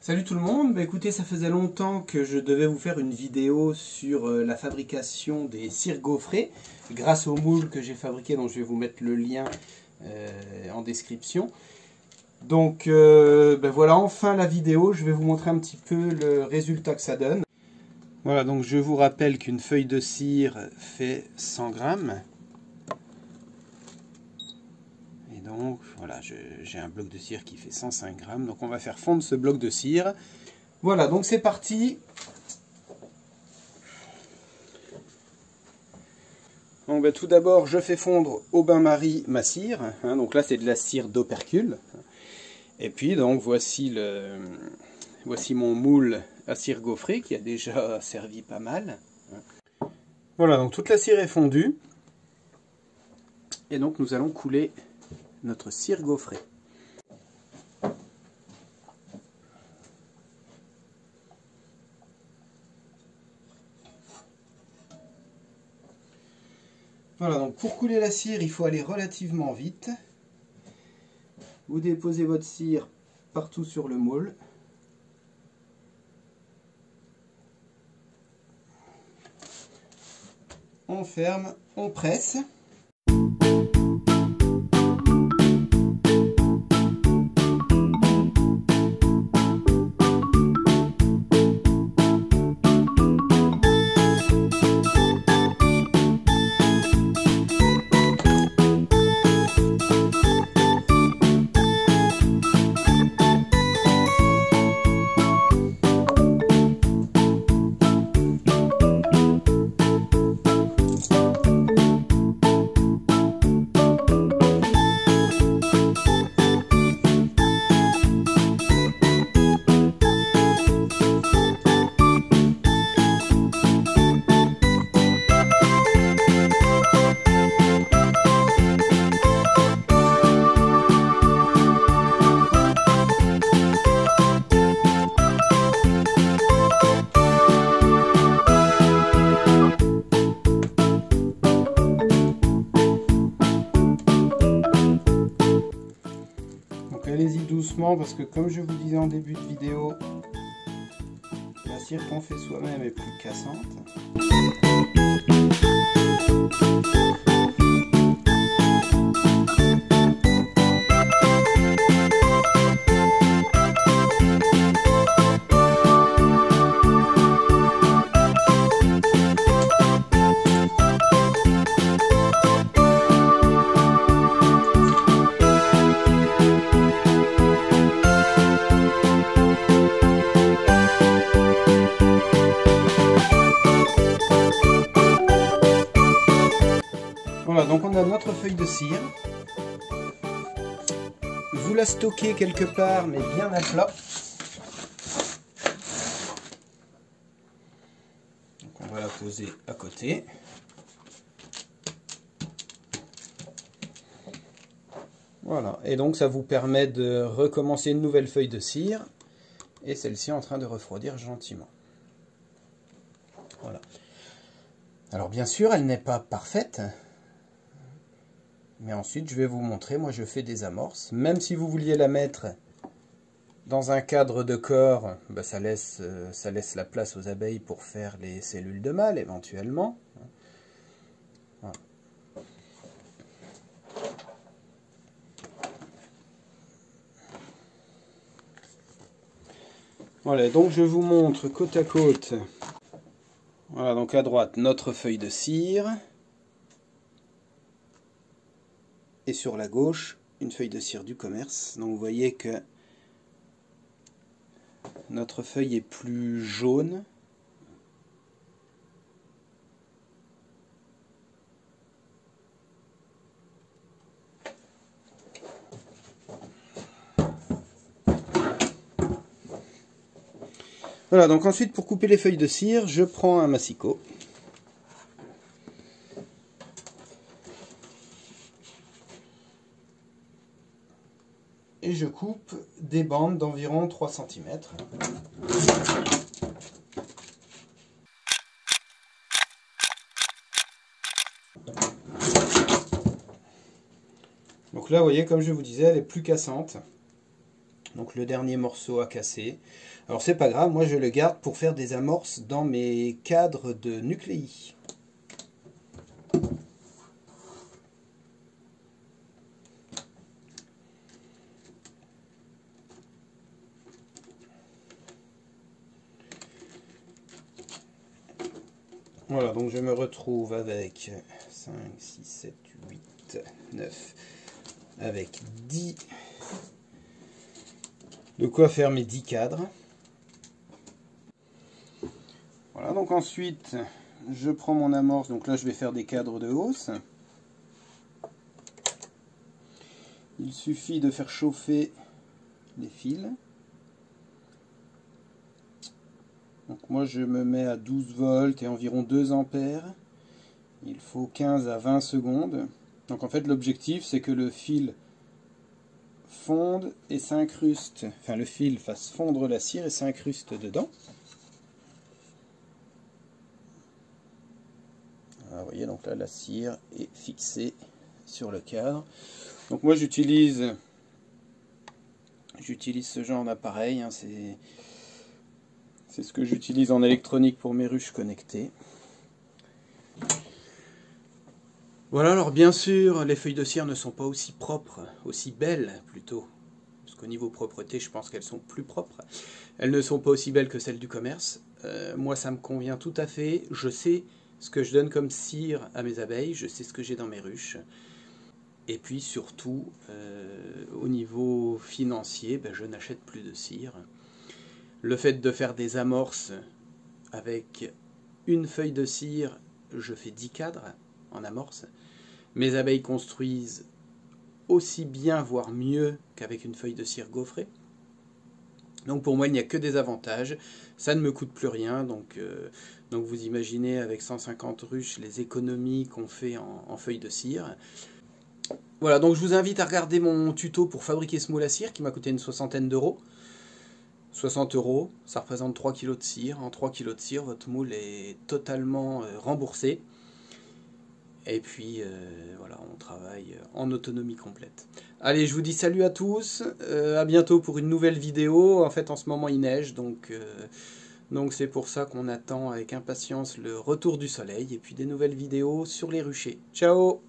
Salut tout le monde, bah écoutez, ça faisait longtemps que je devais vous faire une vidéo sur la fabrication des cires gaufrées grâce au moule que j'ai fabriqué, donc je vais vous mettre le lien en description. Donc voilà, enfin la vidéo, je vais vous montrer un petit peu le résultat que ça donne. Voilà, donc je vous rappelle qu'une feuille de cire fait 100 grammes. Donc voilà, j'ai un bloc de cire qui fait 105 grammes. Donc on va faire fondre ce bloc de cire. Voilà, donc c'est parti. Donc tout d'abord, je fais fondre au bain-marie ma cire. Donc là, c'est de la cire d'opercule. Et puis donc voici mon moule à cire gaufrée qui a déjà servi pas mal. Voilà, donc toute la cire est fondue. Et donc nous allons couler notre cire gaufrée. Voilà, donc pour couler la cire, il faut aller relativement vite. Vous déposez votre cire partout sur le moule. On ferme, on presse. Allez-y doucement parce que comme je vous disais en début de vidéo, la cire qu'on fait soi-même est plus cassante. Voilà, donc on a notre feuille de cire. Vous la stockez quelque part, mais bien à plat. Donc on va la poser à côté. Voilà, et donc ça vous permet de recommencer une nouvelle feuille de cire. Et celle-ci est en train de refroidir gentiment. Voilà. Alors bien sûr, elle n'est pas parfaite. Mais ensuite, je vais vous montrer, moi je fais des amorces. Même si vous vouliez la mettre dans un cadre de corps, bah, ça laisse la place aux abeilles pour faire les cellules de mâle éventuellement. Voilà. Voilà, donc je vous montre côte à côte. Voilà, donc à droite, notre feuille de cire. Et sur la gauche, une feuille de cire du commerce. Donc vous voyez que notre feuille est plus jaune. Voilà, donc ensuite pour couper les feuilles de cire, je prends un massicot. et je coupe des bandes d'environ 3 cm. Donc là, vous voyez, comme je vous disais, elle est plus cassante. Donc le dernier morceau a cassé. Alors c'est pas grave, moi je le garde pour faire des amorces dans mes cadres de nucléi. Voilà, donc je me retrouve avec 5, 6, 7, 8, 9, avec 10. De quoi faire mes 10 cadres. Voilà, donc ensuite, je prends mon amorce. Donc là, je vais faire des cadres de hausse. Il suffit de faire chauffer les fils. Donc moi, je me mets à 12 volts et environ 2 ampères. Il faut 15 à 20 secondes. Donc en fait, l'objectif, c'est que le fil fonde et s'incruste, enfin le fil fasse fondre la cire et s'incruste dedans. Voilà, vous voyez, donc là la cire est fixée sur le cadre. Donc moi j'utilise ce genre d'appareil, hein, c'est ce que j'utilise en électronique pour mes ruches connectées. Voilà, alors bien sûr, les feuilles de cire ne sont pas aussi propres, aussi belles plutôt, parce qu'au niveau propreté, je pense qu'elles sont plus propres. Elles ne sont pas aussi belles que celles du commerce. Moi, ça me convient tout à fait. Je sais ce que je donne comme cire à mes abeilles, je sais ce que j'ai dans mes ruches. Et puis surtout, au niveau financier, ben, je n'achète plus de cire. Le fait de faire des amorces avec une feuille de cire, je fais 10 cadres en amorce. Mes abeilles construisent aussi bien, voire mieux qu'avec une feuille de cire gaufrée. Donc pour moi, il n'y a que des avantages. Ça ne me coûte plus rien. Donc vous imaginez avec 150 ruches les économies qu'on fait en feuilles de cire. Voilà, donc je vous invite à regarder mon tuto pour fabriquer ce moule à cire qui m'a coûté une soixantaine d'euros. 60 €, ça représente 3 kg de cire. En 3 kg de cire, votre moule est totalement remboursé. Et puis voilà, on travaille en autonomie complète. Allez, je vous dis salut à tous, à bientôt pour une nouvelle vidéo. En fait, en ce moment, il neige, donc c'est pour ça qu'on attend avec impatience le retour du soleil et puis des nouvelles vidéos sur les ruchers. Ciao!